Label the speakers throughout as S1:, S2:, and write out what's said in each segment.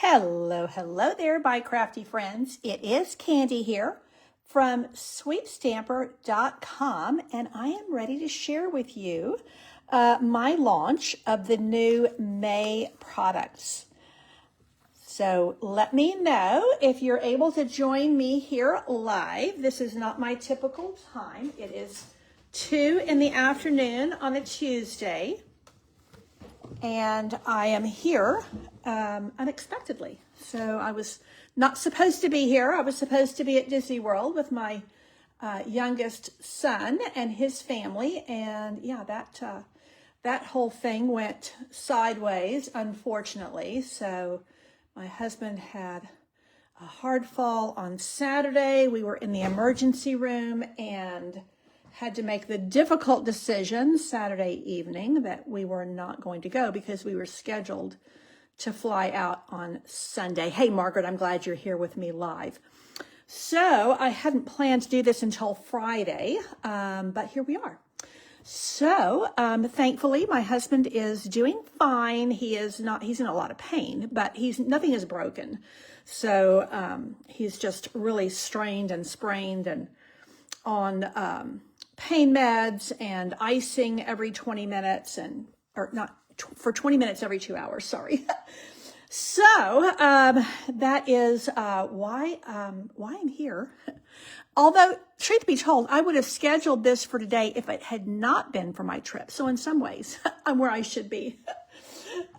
S1: Hello there, my crafty friends. It is Candy here from sweepstamper.com, and I am ready to share with you my launch of the new May products. So let me know if you're able to join me here live. This is not my typical time. It is 2 in the afternoon on a Tuesday. And I am here unexpectedly. So I was not supposed to be here. I was supposed to be at Disney World with my youngest son and his family. And yeah, that whole thing went sideways, unfortunately. So my husband had a hard fall on Saturday. We were in the emergency room and had to make the difficult decision Saturday evening that we were not going to go because we were scheduled to fly out on Sunday. Hey, Margaret, I'm glad you're here with me live. So I hadn't planned to do this until Friday, but here we are. So thankfully, my husband is doing fine. He's in a lot of pain, but nothing is broken. So he's just really strained and sprained and on pain meds and icing every 20 minutes for 20 minutes every 2 hours, sorry. So that is why I'm here. Although, truth be told, I would have scheduled this for today if it had not been for my trip. So in some ways, I'm where I should be.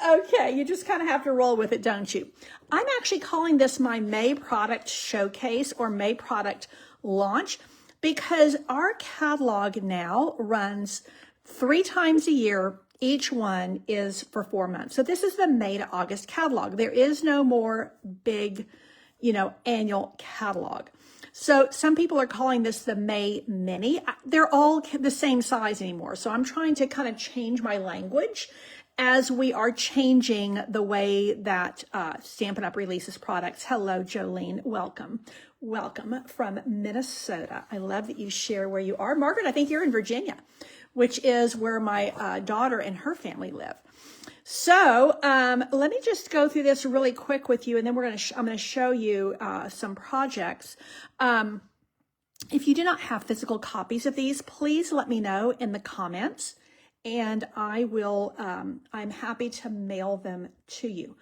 S1: Okay, you just kind of have to roll with it, don't you? I'm actually calling this my May product showcase or May product launch because our catalog now runs 3 times a year. Each one is for 4 months. So this is the May to August catalog. There is no more big, annual catalog. So some people are calling this the May Mini. They're all the same size anymore. So I'm trying to kind of change my language as we are changing the way that Stampin' Up! Releases products. Hello, Jolene. Welcome. Welcome from Minnesota. I love that you share where you are. Margaret, I think you're in Virginia, which is where my daughter and her family live. So let me just go through this really quick with you, and then I'm going to show you some projects. If you do not have physical copies of these, please let me know in the comments, and I will. I'm happy to mail them to you.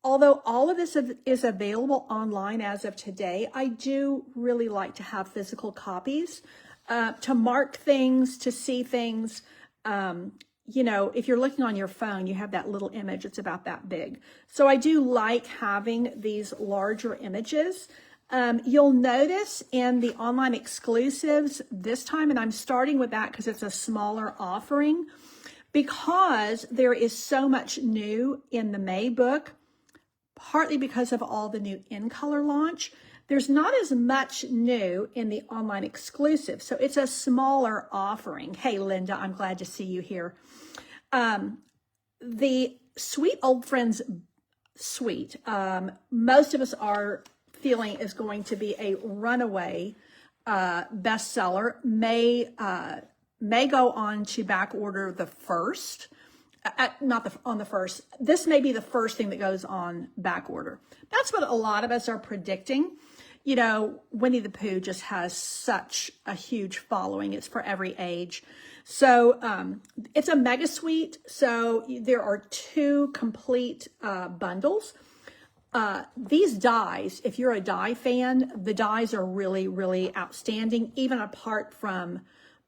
S1: Although all of this is available online as of today, I do really like to have physical copies to mark things, to see things. If you're looking on your phone, you have that little image. It's about that big. So I do like having these larger images. You'll notice in the online exclusives this time, and I'm starting with that because it's a smaller offering, because there is so much new in the May book, partly because of all the new in color launch. There's not as much new in the online exclusive, so it's a smaller offering. Hey, Linda, I'm glad to see you here. The Sweet Old Friends suite, most of us are feeling is going to be a runaway bestseller. May go on to back order the first. On the first. This may be the first thing that goes on back order. That's what a lot of us are predicting. Winnie the Pooh just has such a huge following. It's for every age. So it's a mega suite. So there are 2 complete bundles. These dies, if you're a die fan, the dies are really, really outstanding, even apart from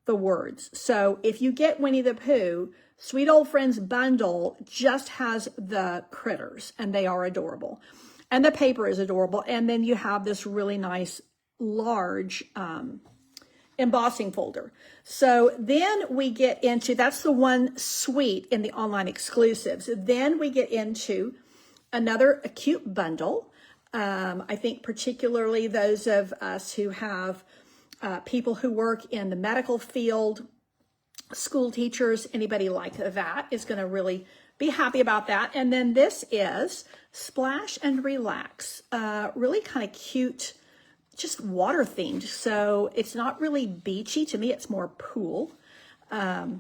S1: the words. So if you get Winnie the Pooh, Sweet Old Friends bundle just has the critters, and they are adorable. And the paper is adorable. And then you have this really nice, large embossing folder. So then we get into, that's the one suite in the online exclusives. Then we get into another cute bundle. I think particularly those of us who have people who work in the medical field, school teachers, anybody like that is going to really be happy about that. And then this is Splash and Relax, really kind of cute, just water themed. So it's not really beachy. To me, it's more pool. Oh,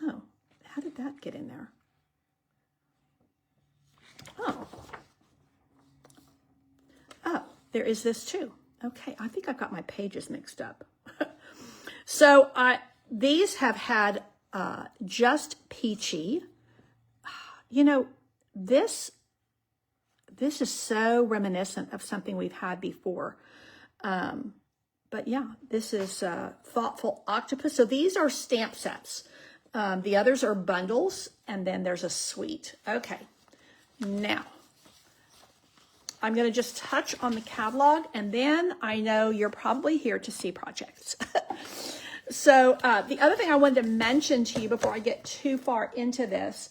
S1: how did that get in there? Oh, there is this too. Okay, I think I've got my pages mixed up. So these have had Just Peachy. You know, this is so reminiscent of something we've had before. But yeah, this is Thoughtful Octopus. So these are stamp sets. The others are bundles, and then there's a suite. Okay, now I'm going to just touch on the catalog, and then I know you're probably here to see projects. So the other thing I wanted to mention to you before I get too far into this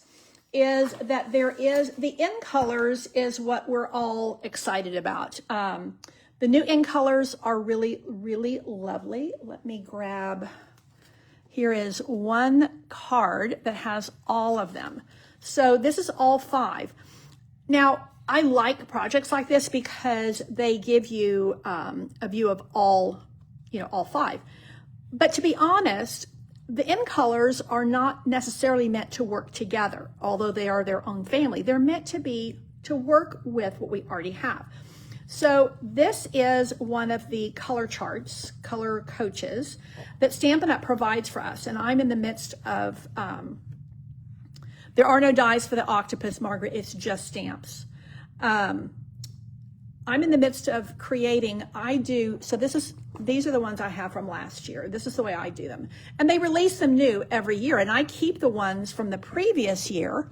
S1: is that there is the in colors is what we're all excited about. The new in colors are really, really lovely. Let me grab, here is one card that has all of them. So this is all 5. Now, I like projects like this because they give you a view of all, all 5. But to be honest, the in colors are not necessarily meant to work together, although they are their own family. They're meant to work with what we already have. So this is one of the color charts, color coaches that Stampin' Up! Provides for us. And I'm in the midst of, there are no dies for the octopus, Margaret, it's just stamps. I'm in the midst of creating, these are the ones I have from last year. This is the way I do them. And they release them new every year. And I keep the ones from the previous year,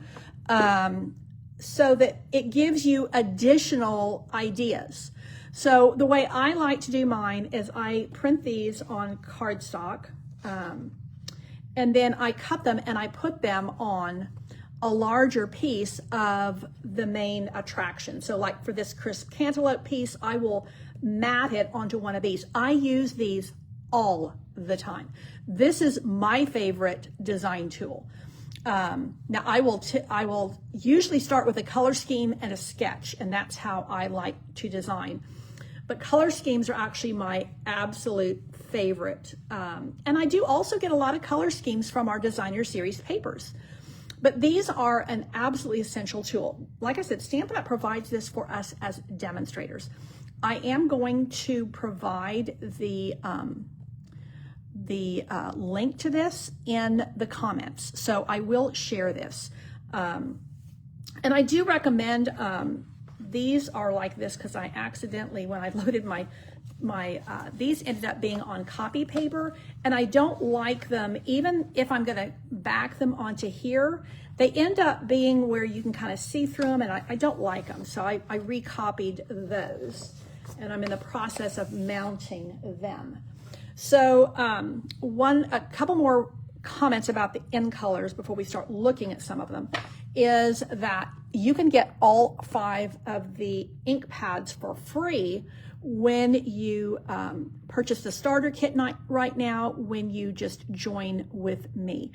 S1: so that it gives you additional ideas. So the way I like to do mine is I print these on cardstock, and then I cut them and I put them on a larger piece of the main attraction. So like for this crisp cantaloupe piece, I will mat it onto one of these. I use these all the time. This is my favorite design tool. Now I will usually start with a color scheme and a sketch, and that's how I like to design. But color schemes are actually my absolute favorite. And I do also get a lot of color schemes from our designer series papers. But these are an absolutely essential tool. Like I said, Stampin' Up! Provides this for us as demonstrators. I am going to provide the link to this in the comments. So I will share this. And I do recommend, these are like this because I accidentally, when I loaded these ended up being on copy paper, and I don't like them, even if I'm going to back them onto here, they end up being where you can kind of see through them, and I don't like them. So I recopied those, and I'm in the process of mounting them. So a couple more comments about the in colors before we start looking at some of them is that you can get all 5 of the ink pads for free when you purchase the starter kit right now, when you just join with me.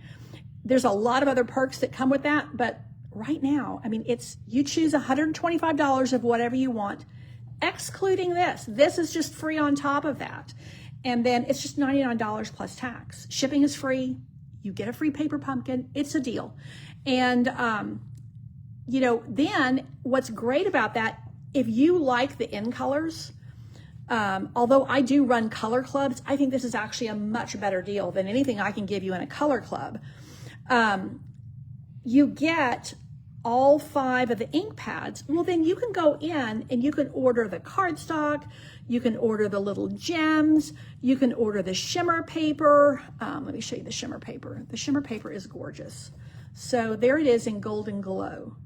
S1: There's a lot of other perks that come with that, but right now, I mean, you choose $125 of whatever you want, excluding this. This is just free on top of that. And then it's just $99 plus tax. Shipping is free. You get a free paper pumpkin. It's a deal. And, then what's great about that, if you like the in colors, although I do run color clubs, I think this is actually a much better deal than anything I can give you in a color club. You get all 5 of the ink pads. Well, then you can go in and you can order the cardstock, you can order the little gems, you can order the shimmer paper. Let me show you the shimmer paper. The shimmer paper is gorgeous. So there it is in Golden Glow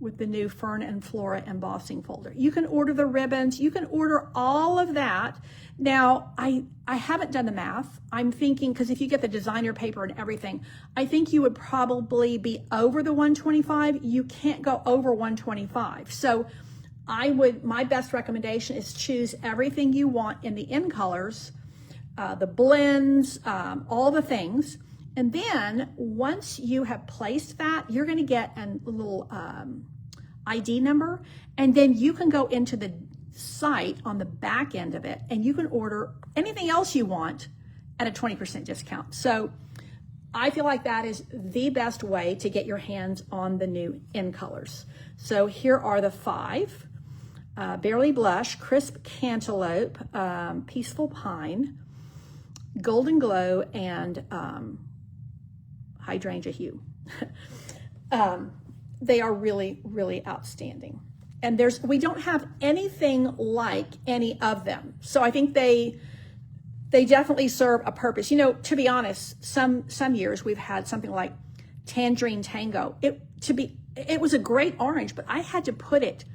S1: with the new Fern and Flora embossing folder. You can order the ribbons, you can order all of that. Now, I haven't done the math. I'm thinking, because if you get the designer paper and everything, I think you would probably be over the 125. You can't go over 125. So my best recommendation is choose everything you want in the in colors, the blends, all the things. And then once you have placed that, you're going to get a little ID number, and then you can go into the site on the back end of it, and you can order anything else you want at a 20% discount. So I feel like that is the best way to get your hands on the new in colors. So here are the 5. Barely Blush, Crisp Cantaloupe, Peaceful Pine, Golden Glow, and Hydrangea Hue. They are really, really outstanding. And we don't have anything like any of them. So I think they definitely serve a purpose. You know, to be honest, some years we've had something like Tangerine Tango. It was a great orange, but I had to put it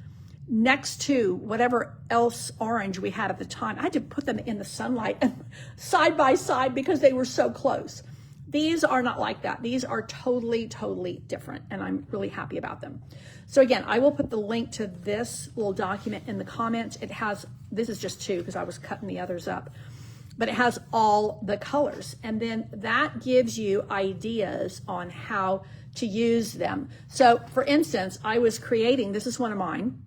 S1: next to whatever else orange we had at the time. I had to put them in the sunlight and side by side because they were so close. These are not like that. These are totally, totally different, and I'm really happy about them. So again, I will put the link to this little document in the comments. This is just 2 because I was cutting the others up, but it has all the colors. And then that gives you ideas on how to use them. So for instance, I was creating, this is one of mine.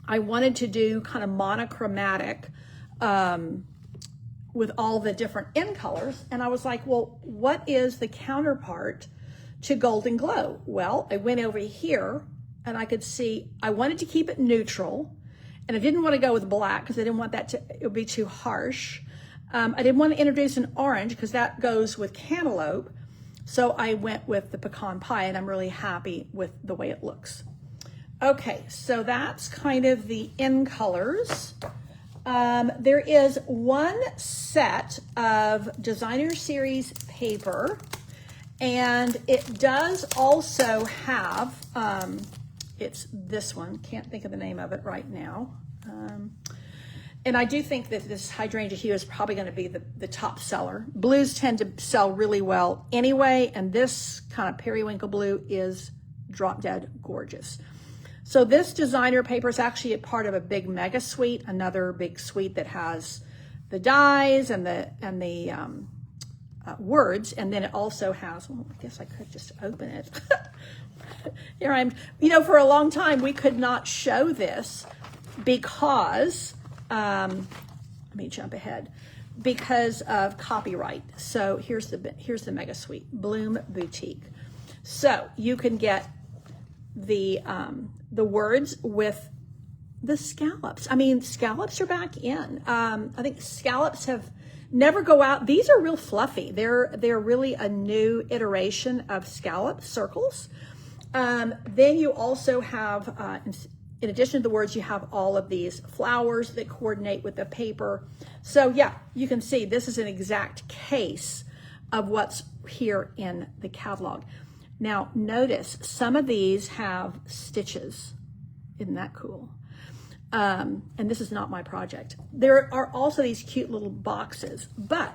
S1: I wanted to do kind of monochromatic with all the different in colors. And I was like, well, what is the counterpart to Golden Glow? Well, I went over here and I could see, I wanted to keep it neutral, and I didn't want to go with black because I didn't want it would be too harsh. I didn't want to introduce an orange because that goes with cantaloupe. So I went with the pecan pie, and I'm really happy with the way it looks. Okay, so that's kind of the in colors. There is one set of designer series paper, and it does also have, it's this one, can't think of the name of it right now. And I do think that this Hydrangea Hue is probably going to be the top seller. Blues tend to sell really well anyway, and this kind of periwinkle blue is drop dead gorgeous. So this designer paper is actually a part of a big mega suite, another big suite that has the dies and the words, and then it also has, well, I guess I could just open it. Here I'm, you know, for a long time we could not show this because, let me jump ahead, because of copyright. So here's the mega suite, Bloom Boutique. So you can get the words with the scallops. I mean, scallops are back in. I think scallops have never go out. These are real fluffy. They're really a new iteration of scallop circles. Then you also have, in addition to the words, you have all of these flowers that coordinate with the paper. So yeah, you can see this is an exact case of what's here in the catalog. Now notice some of these have stitches. Isn't that cool? And this is not my project. There are also these cute little boxes, but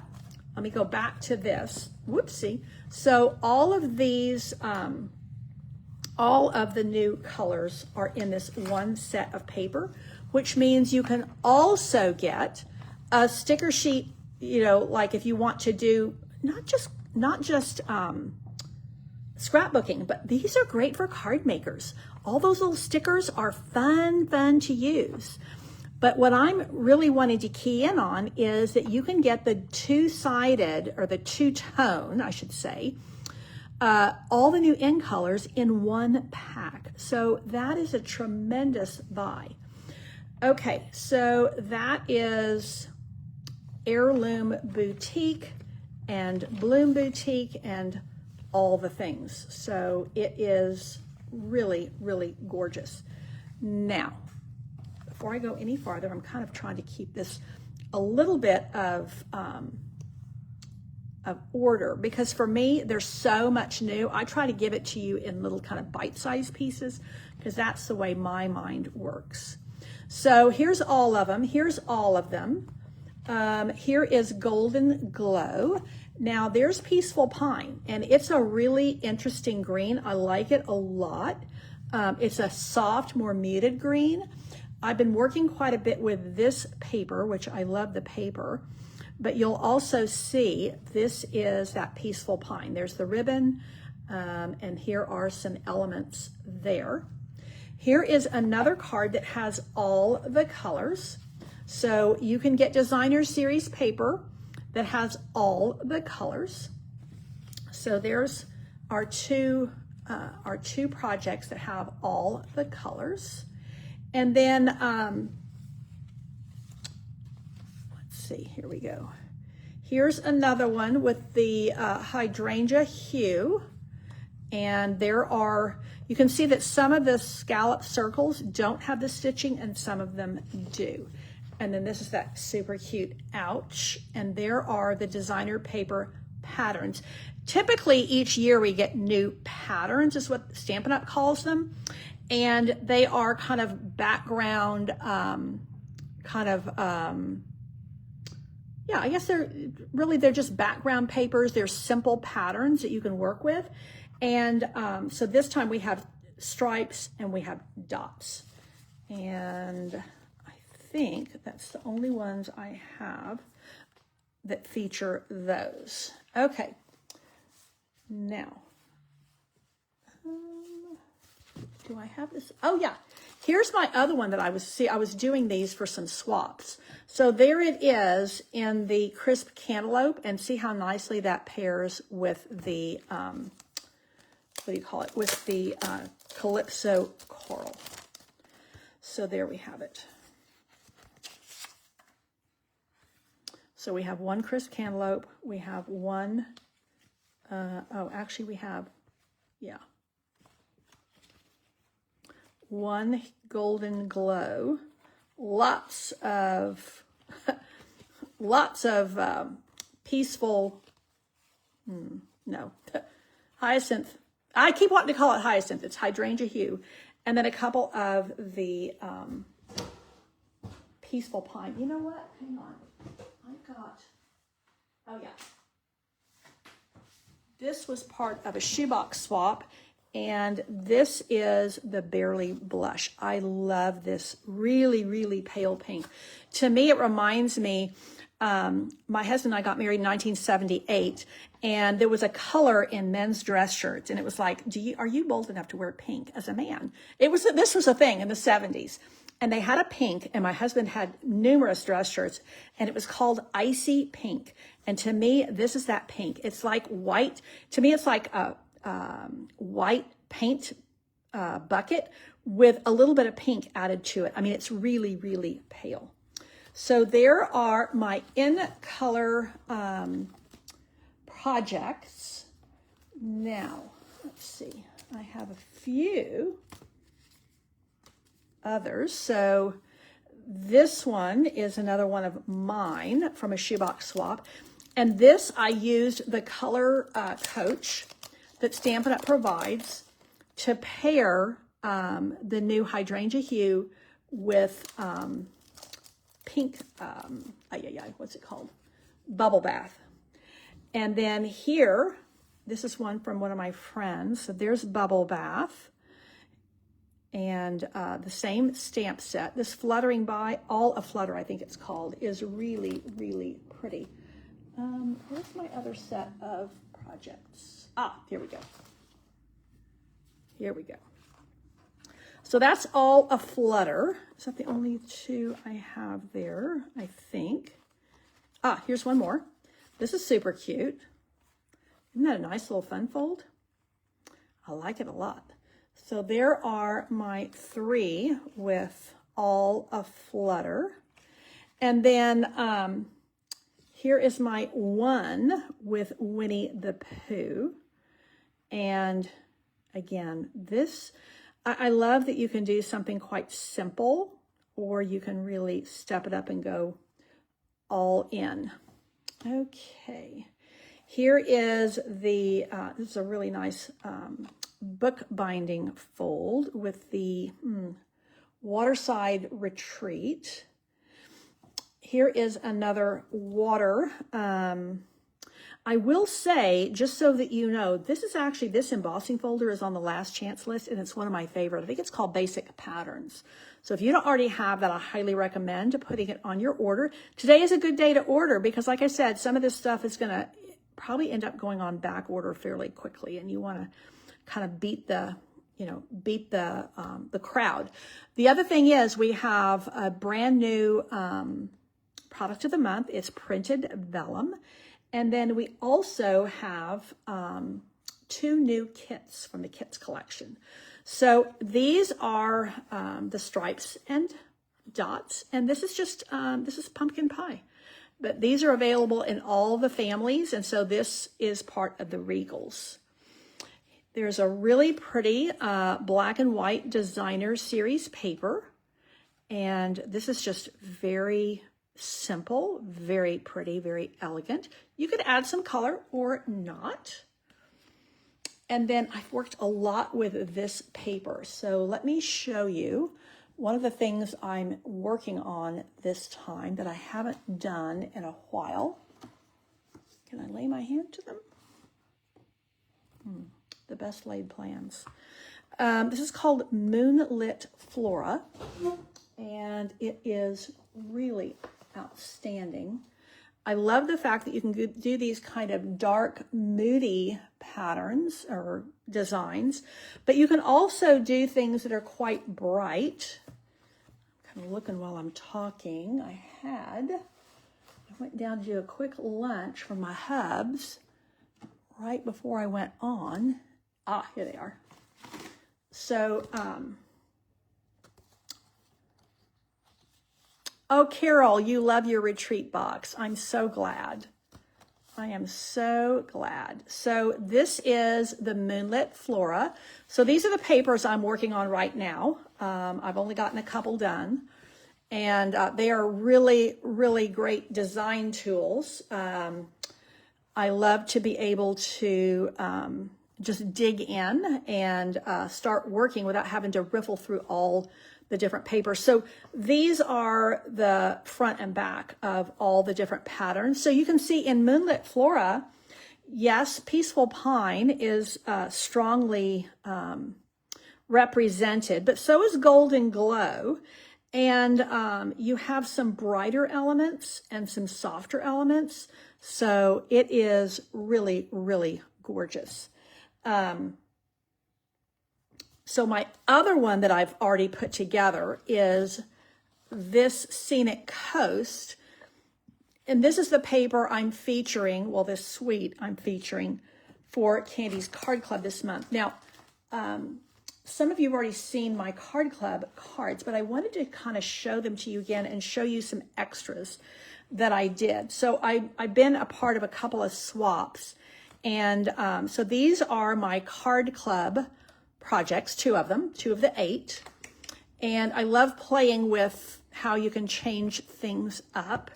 S1: let me go back to this. Whoopsie. So all of these, all of the new colors are in this one set of paper, which means you can also get a sticker sheet, you know, like if you want to do not just scrapbooking, but these are great for card makers. All those little stickers are fun to use. But what I'm really wanting to key in on is that you can get the two-sided, or the two-tone, I should say, all the new in colors in one pack. So that is a tremendous buy. Okay, so that is Heirloom Boutique and Bloom Boutique and all the things. So it is really, really gorgeous. Now, before I go any farther, I'm kind of trying to keep this a little bit of order, because for me, there's so much new. I try to give it to you in little kind of bite-sized pieces, because that's the way my mind works. So here's all of them. Here's all of them. Here is Golden Glow. Now there's Peaceful Pine, and it's a really interesting green. I like it a lot. It's a soft, more muted green. I've been working quite a bit with this paper, which I love the paper, but you'll also see this is that Peaceful Pine. There's the ribbon, and here are some elements there. Here is another card that has all the colors. So you can get designer series paper that has all the colors. So there's our two projects that have all the colors. And then, let's see, here we go. Here's another one with the hydrangea hue. And there are, you can see that some of the scallop circles don't have the stitching and some of them do. And then this is that super cute ouch. And there are the designer paper patterns. Typically each year we get new patterns is what Stampin' Up! Calls them. And they are kind of background, yeah, I guess they're just background papers. They're simple patterns that you can work with. And so this time we have stripes and we have dots. And I think that's the only ones I have that feature those. Okay, now, do I have this? Oh yeah, here's my other one that I was doing these for some swaps. So there it is in the crisp cantaloupe, and see how nicely that pairs with the, what do you call it, with the Calypso coral. So there we have it. So we have one crisp cantaloupe, we have one, oh, actually we have, yeah, one golden glow, lots of peaceful, no, hyacinth. I keep wanting to call it hyacinth. It's hydrangea hue. And then a couple of the peaceful pine. You know what? Hang on. I got, oh yeah. This was part of a shoebox swap. And this is the Barely Blush. I love this really, really pale pink. To me, it reminds me, my husband and I got married in 1978, and there was a color in men's dress shirts, and it was like, are you bold enough to wear pink as a man? This was a thing in the 70s, and they had a pink, and my husband had numerous dress shirts, and it was called Icy Pink. And to me, this is that pink. It's like white. To me, it's like a white paint bucket with a little bit of pink added to it. I mean, it's really, really pale. So there are my in color projects. Now, let's see. I have a few others. So this one is another one of mine from a shoebox swap. And this, I used the color coach that Stampin' Up! Provides to pair the new hydrangea hue with pink, what's it called? Bubble Bath. And then here, this is one from one of my friends. So there's Bubble Bath. And the same stamp set. This Fluttering By, All Aflutter, I think it's called, is really, really pretty. Where's my other set of projects? Ah, here we go. Here we go. So that's All Aflutter. Is that the only two I have there, I think? Ah, here's one more. This is super cute. Isn't that a nice little fun fold? I like it a lot. So there are my three with All Aflutter. And then here is my one with Winnie the Pooh. And again, this, I love that you can do something quite simple, or you can really step it up and go all in. Okay, here is the, this is a really nice book binding fold with the Waterside Retreat. Here is another water. I will say, just so that you know, this is actually, this embossing folder is on the last chance list, and it's one of my favorite. I think it's called Basic Patterns. So if you don't already have that, I highly recommend putting it on your order. Today is a good day to order because, like I said, some of this stuff is going to probably end up going on back order fairly quickly, and you want to kind of beat the crowd. The other thing is we have a brand new product of the month. It's printed vellum. And then we also have two new kits from the kits collection. So these are the stripes and dots, and this is just, this is pumpkin pie. But these are available in all the families, and so this is part of the Regals. There's a really pretty black and white designer series paper, and this is just very simple, very pretty, very elegant. You could add some color or not. And then I've worked a lot with this paper. So let me show you one of the things I'm working on this time that I haven't done in a while. Can I lay my hand to them? The best laid plans. This is called Moonlit Flora, and it is really outstanding. I love the fact that you can do these kind of dark, moody patterns or designs, but you can also do things that are quite bright. I'm kind of looking while I'm talking. I went down to do a quick lunch for my hubs right before I went on. Here they are. So, oh, Carol, you love your retreat box. I'm so glad. I am so glad. So this is the Moonlit Flora. So these are the papers I'm working on right now. I've only gotten a couple done. And they are really, really great design tools. I love to be able to just dig in and start working without having to riffle through all the different papers. So these are the front and back of all the different patterns. So you can see in Moonlit Flora, yes, Peaceful Pine is strongly represented, but so is Golden Glow. And you have some brighter elements and some softer elements. So it is really, really gorgeous. So my other one that I've already put together is this Scenic Coast. And this is the paper I'm featuring, well, this suite I'm featuring for Candy's Card Club this month. Now, some of you have already seen my Card Club cards, but I wanted to kind of show them to you again and show you some extras that I did. So I've been a part of a couple of swaps. And so these are my Card Club projects, 2 of them, 2 of the 8. And I love playing with how you can change things up.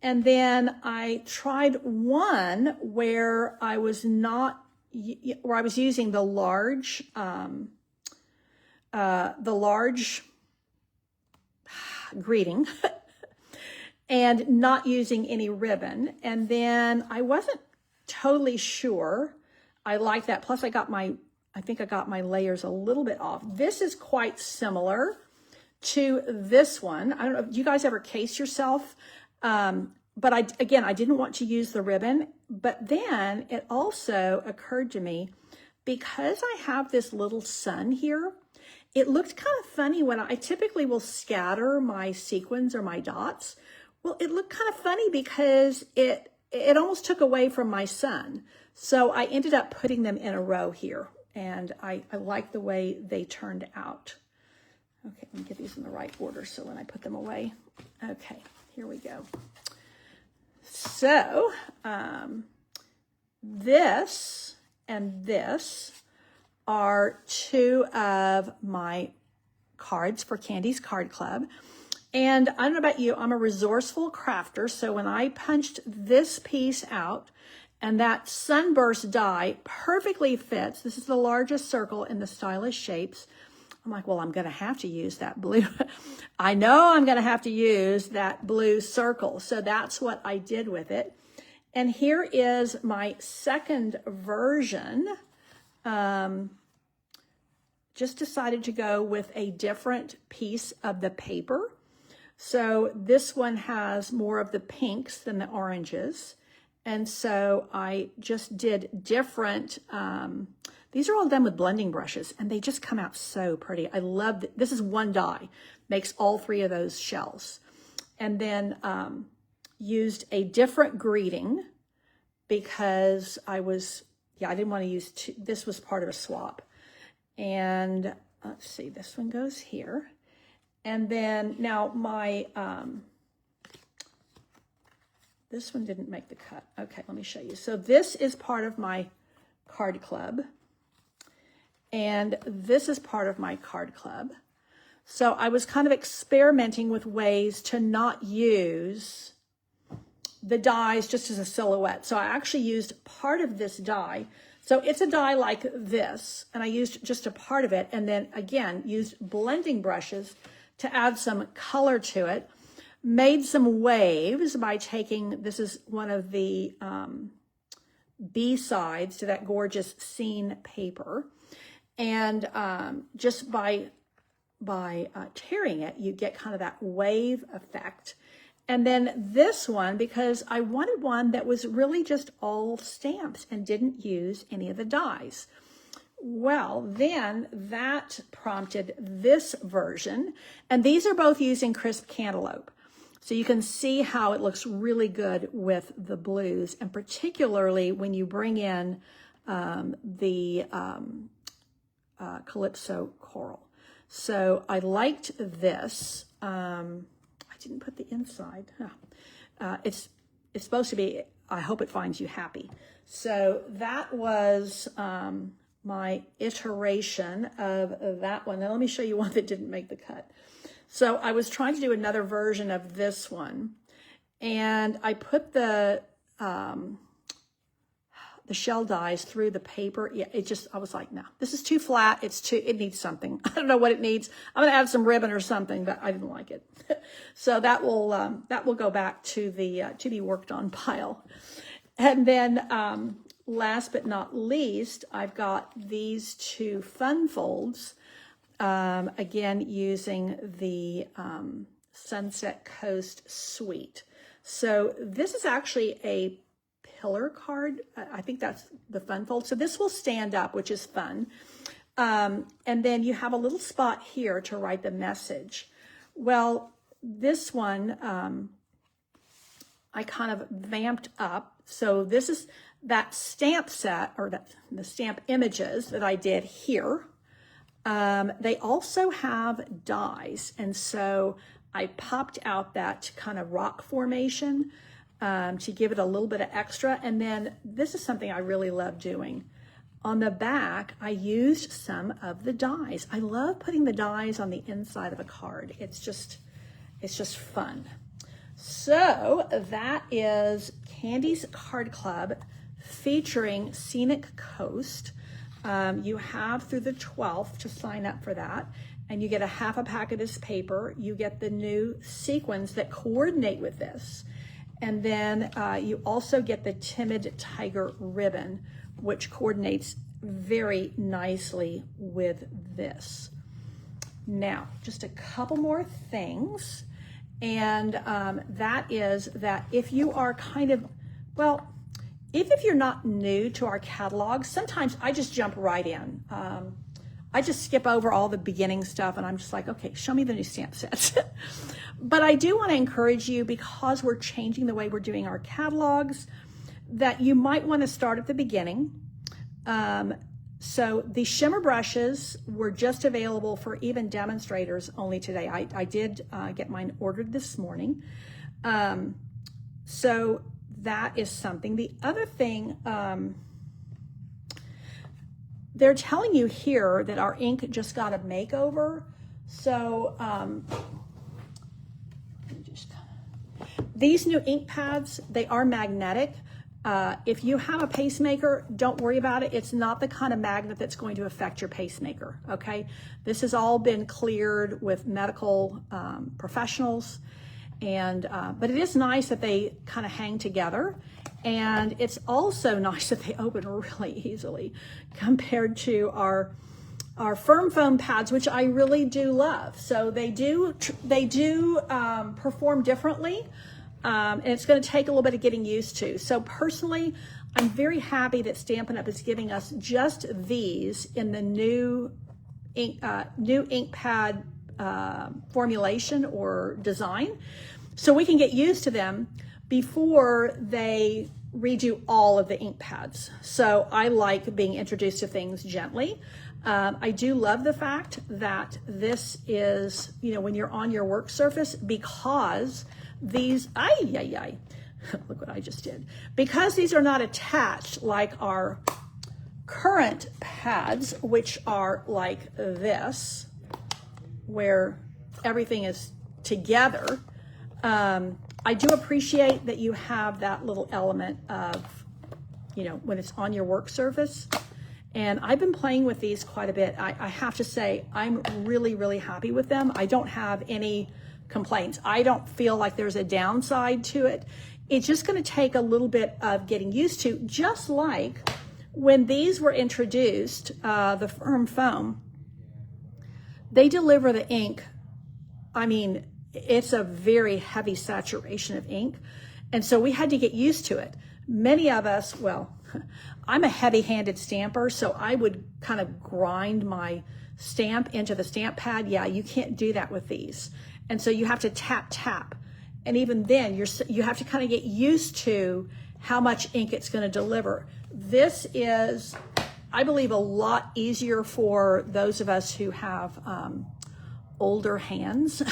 S1: And then I tried one where I was using the large greeting and not using any ribbon. And then I wasn't totally sure I like that. Plus I think I got my layers a little bit off. This is quite similar to this one. I don't know, do you guys ever case yourself? But I didn't want to use the ribbon. But then it also occurred to me, because I have this little sun here, it looked kind of funny when I typically will scatter my sequins or my dots. Well, it looked kind of funny because it almost took away from my sun. So I ended up putting them in a row here. And I like the way they turned out. Okay, let me get these in the right order so when I put them away. Okay, here we go. So this and this are 2 of my cards for Candy's Card Club. And I don't know about you, I'm a resourceful crafter. So when I punched this piece out, and that sunburst die perfectly fits. This is the largest circle in the Stylish Shapes. I'm like, well, I'm going to have to use that blue. I know I'm going to have to use that blue circle. So that's what I did with it. And here is my second version. Just decided to go with a different piece of the paper. So this one has more of the pinks than the oranges. And so I just did different, these are all done with blending brushes and they just come out so pretty. I love this is one die, makes all 3 of those shells. And then used a different greeting because I didn't want to use this was part of a swap. And let's see, this one goes here. And then now my, this one didn't make the cut. Okay, let me show you. So this is part of my card club. And this is part of my card club. So I was kind of experimenting with ways to not use the dies just as a silhouette. So I actually used part of this die. So it's a die like this, and I used just a part of it, and then again, used blending brushes to add some color to it. Made some waves by taking, this is one of the B-sides to that gorgeous scene paper. And just by tearing it, you get kind of that wave effect. And then this one, because I wanted one that was really just all stamps and didn't use any of the dies. Well, then that prompted this version. And these are both using crisp cantaloupe. So you can see how it looks really good with the blues, and particularly when you bring in the Calypso Coral. So I liked this. I didn't put the inside. It's supposed to be, I hope it finds you happy. So that was my iteration of that one. Now let me show you one that didn't make the cut. So I was trying to do another version of this one, and I put the shell dies through the paper. Yeah, I was like, no, this is too flat. It needs something. I don't know what it needs. I'm going to add some ribbon or something, but I didn't like it. So that will go back to the to be worked on pile. And then last but not least, I've got these two fun folds, again, using the Sunset Coast Suite. So this is actually a pillar card. I think that's the fun fold. So this will stand up, which is fun. And then you have a little spot here to write the message. Well, this one, I kind of vamped up. So this is that stamp set, or the stamp images that I did here. They also have dies. And so I popped out that kind of rock formation to give it a little bit of extra. And then this is something I really love doing. On the back, I used some of the dies. I love putting the dies on the inside of a card. It's just fun. So that is Candy's Card Club featuring Scenic Coast. You have through the 12th to sign up for that. And you get a half a pack of this paper. You get the new sequins that coordinate with this. And then you also get the Timid Tiger ribbon, which coordinates very nicely with this. Now, just a couple more things. And that is that if you are kind of, well, if you're not new to our catalog, sometimes I just jump right in. I just skip over all the beginning stuff and I'm just like, okay, show me the new stamp sets. But I do want to encourage you, because we're changing the way we're doing our catalogs, that you might want to start at the beginning. So the shimmer brushes were just available for even demonstrators only today. I did get mine ordered this morning. So that is something. The other thing, they're telling you here that our ink just got a makeover. So these new ink pads, they are magnetic. If you have a pacemaker, don't worry about it. It's not the kind of magnet that's going to affect your pacemaker, okay? This has all been cleared with medical professionals. And but it is nice that they kind of hang together. And it's also nice that they open really easily compared to our firm foam pads, which I really do love. So they do perform differently. And it's going to take a little bit of getting used to. So personally, I'm very happy that Stampin' Up! Is giving us just these in the new ink pad formulation or design, so we can get used to them before they redo all of the ink pads. So I like being introduced to things gently. I do love the fact that this is, when you're on your work surface, because these, look what I just did. Because these are not attached like our current pads, which are like this, where everything is together. I do appreciate that you have that little element of, when it's on your work surface. And I've been playing with these quite a bit. I have to say, I'm really, really happy with them. I don't have any complaints. I don't feel like there's a downside to it. It's just going to take a little bit of getting used to, just like when these were introduced, the Firm Foam, they deliver the ink. I mean, it's a very heavy saturation of ink. And so we had to get used to it. Many of us, well, I'm a heavy-handed stamper, so I would kind of grind my stamp into the stamp pad. Yeah, you can't do that with these. And so you have to tap, tap. And even then, you have to kind of get used to how much ink it's going to deliver. This is, I believe, a lot easier for those of us who have older hands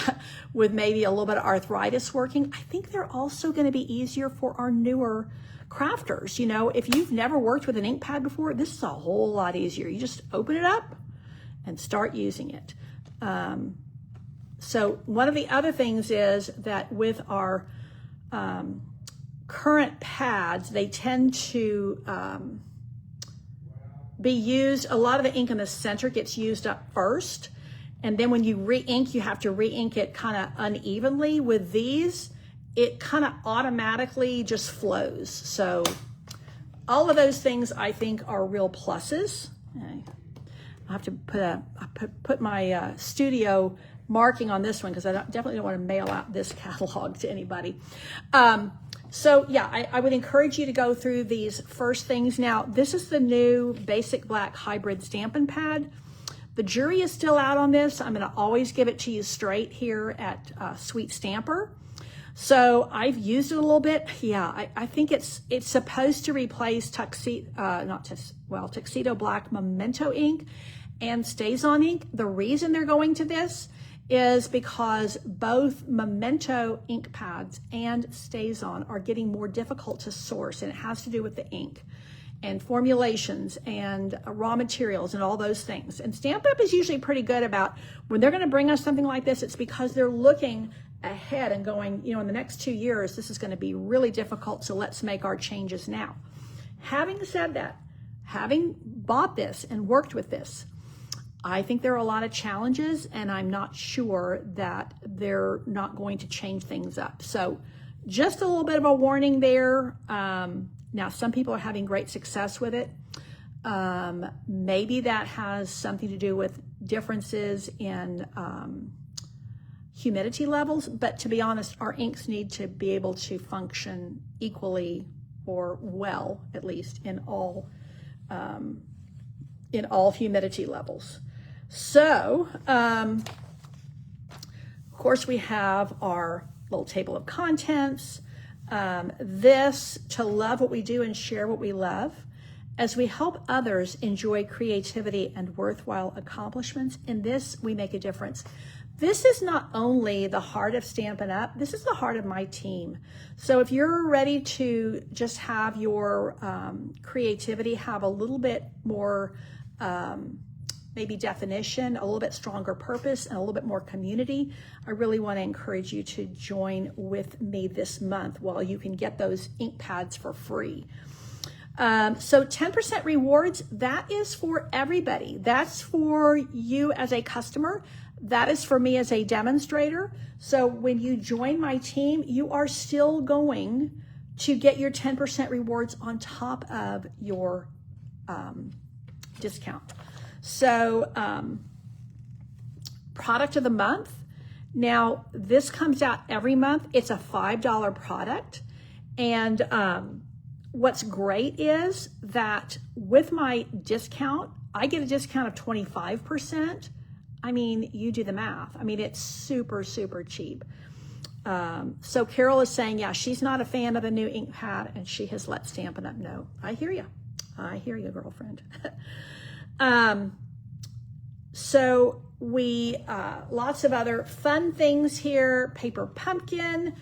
S1: with maybe a little bit of arthritis working. I think they're also going to be easier for our newer crafters. If you've never worked with an ink pad before, this is a whole lot easier. You just open it up and start using it. So one of the other things is that with our current pads, they tend to be used, a lot of the ink in the center gets used up first. And then when you re-ink, you have to re-ink it kind of unevenly. With these, it kind of automatically just flows. So all of those things I think are real pluses. I have to put my studio marking on this one, because I definitely don't want to mail out this catalog to anybody. So yeah, I would encourage you to go through these first things. Now, this is the new Basic Black Hybrid Stampin' Pad. The jury is still out on this. I'm going to always give it to you straight here at Sweet Stamper. So I've used it a little bit. Yeah, I think it's supposed to replace Tuxedo Black Memento ink and StazOn ink. The reason they're going to this is because both Memento ink pads and StazOn are getting more difficult to source, and it has to do with the ink and formulations and raw materials and all those things. And Stampin' Up! Is usually pretty good about when they're going to bring us something like this, it's because they're looking ahead and going, in the next 2 years, this is going to be really difficult, so let's make our changes now. Having said that, having bought this and worked with this, I think there are a lot of challenges, and I'm not sure that they're not going to change things up. So just a little bit of a warning there. Now, some people are having great success with it. Maybe that has something to do with differences in humidity levels, but to be honest, our inks need to be able to function equally or well, at least in all humidity levels. So, of course, we have our little table of contents. This, to love what we do and share what we love, as we help others enjoy creativity and worthwhile accomplishments. In this, we make a difference. This is not only the heart of Stampin' Up, this is the heart of my team. So if you're ready to just have your creativity have a little bit more maybe definition, a little bit stronger purpose, and a little bit more community, I really want to encourage you to join with me this month while you can get those ink pads for free. So 10% rewards, that is for everybody. That's for you as a customer. That is for me as a demonstrator. So when you join my team, you are still going to get your 10% rewards on top of your discount. So product of the month. Now, this comes out every month. It's a $5 product. And what's great is that with my discount, I get a discount of 25%. I mean, you do the math. I mean, it's super, super cheap. So Carol is saying, yeah, she's not a fan of the new ink pad, and she has let Stampin' Up know. I hear you. I hear you, girlfriend. So we, lots of other fun things here. Paper Pumpkin.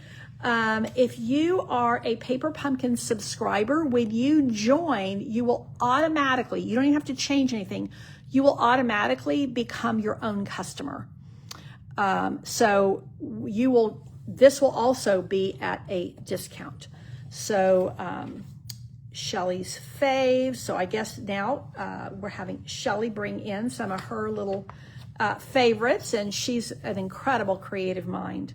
S1: If you are a Paper Pumpkin subscriber, when you join, you will automatically, you don't even have to change anything, you will automatically become your own customer. So this will also be at a discount. So Shelly's faves. So I guess now we're having Shelly bring in some of her little favorites, and she's an incredible creative mind.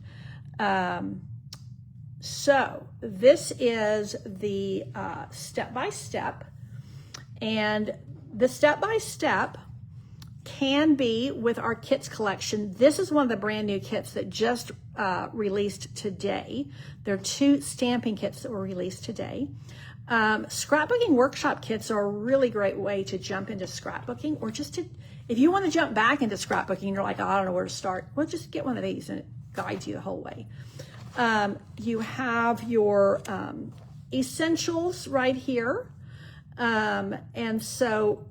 S1: So this is the step-by-step, and the step-by-step can be with our kits collection. This is one of the brand new kits that just released today. There are 2 stamping kits that were released today. Scrapbooking workshop kits are a really great way to jump into scrapbooking, or just to, if you want to jump back into scrapbooking, you're like, oh, I don't know where to start. Well, just get one of these and it guides you the whole way. You have your essentials right here. And so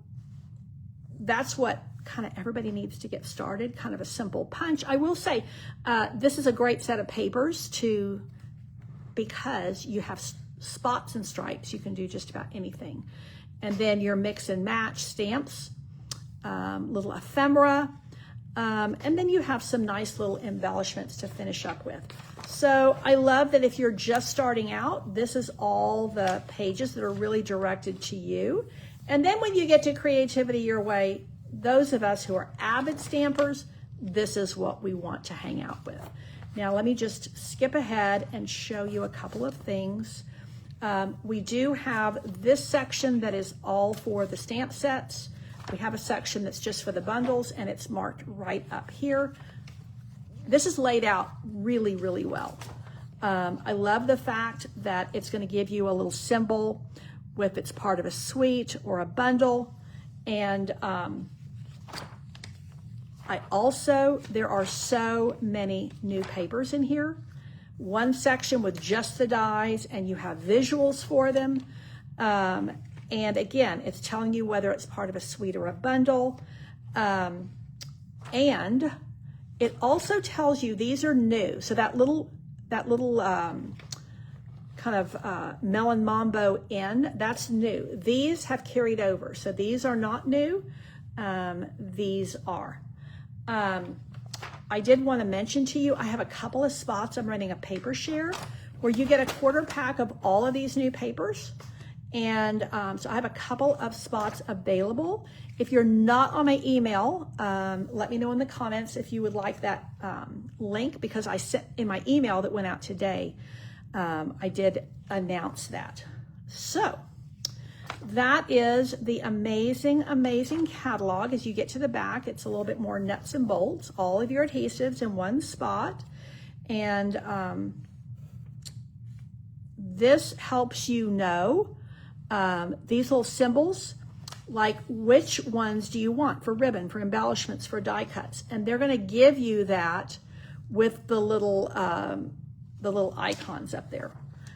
S1: that's what kind of everybody needs to get started, kind of a simple punch. I will say, this is a great set of papers because you have spots and stripes. You can do just about anything. And then your mix and match stamps, little ephemera, and then you have some nice little embellishments to finish up with. So I love that if you're just starting out, this is all the pages that are really directed to you. And then when you get to Creativity Your Way, those of us who are avid stampers, this is what we want to hang out with. Now let me just skip ahead and show you a couple of things. We do have this section that is all for the stamp sets. We have a section that's just for the bundles, and it's marked right up here. This is laid out really, really well. I love the fact that it's going to give you a little symbol if it's part of a suite or a bundle. And there are so many new papers in here. One section with just the dies, and you have visuals for them. And again, it's telling you whether it's part of a suite or a bundle. And it also tells you these are new. So that little kind of melon mambo in, that's new. These have carried over. So these are not new. These are. I did want to mention to you, I have a couple of spots. I'm running a paper share where you get a quarter pack of all of these new papers. And so I have a couple of spots available. If you're not on my email, let me know in the comments if you would like that link, because I sent in my email that went out today, I did announce that. So that is the amazing, amazing catalog. As you get to the back, it's a little bit more nuts and bolts, all of your adhesives in one spot. And this helps you know these little symbols, like which ones do you want for ribbon, for embellishments, for die cuts. And they're going to give you that with the little icons up there.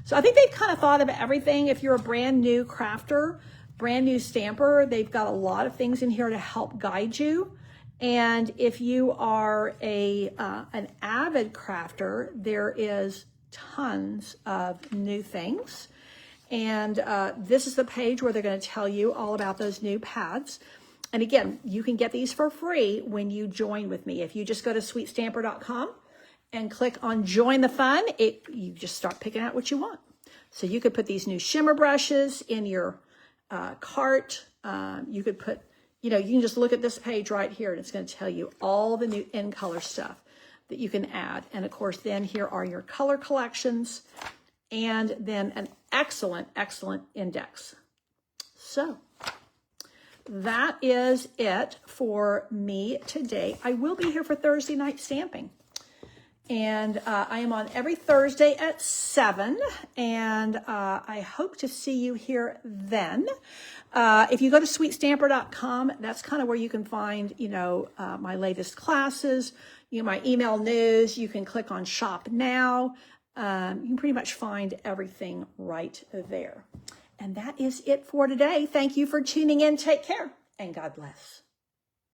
S1: So I think they've kind of thought of everything. If you're a brand new crafter, brand new stamper, they've got a lot of things in here to help guide you. And if you are an avid crafter, there is tons of new things. And this is the page where they're going to tell you all about those new pads. And again, you can get these for free when you join with me. If you just go to sweetstamper.com and click on join the fun, you just start picking out what you want. So you could put these new shimmer brushes in your cart. You could put, you can just look at this page right here, and it's going to tell you all the new in color stuff that you can add. And of course, then here are your color collections, and then an excellent, excellent index. So that is it for me today. I will be here for Thursday night stamping. And I am on every Thursday at 7, and I hope to see you here then. If you go to sweetstamper.com, that's kind of where you can find, my latest classes, my email news. You can click on Shop Now. You can pretty much find everything right there. And that is it for today. Thank you for tuning in. Take care, and God bless.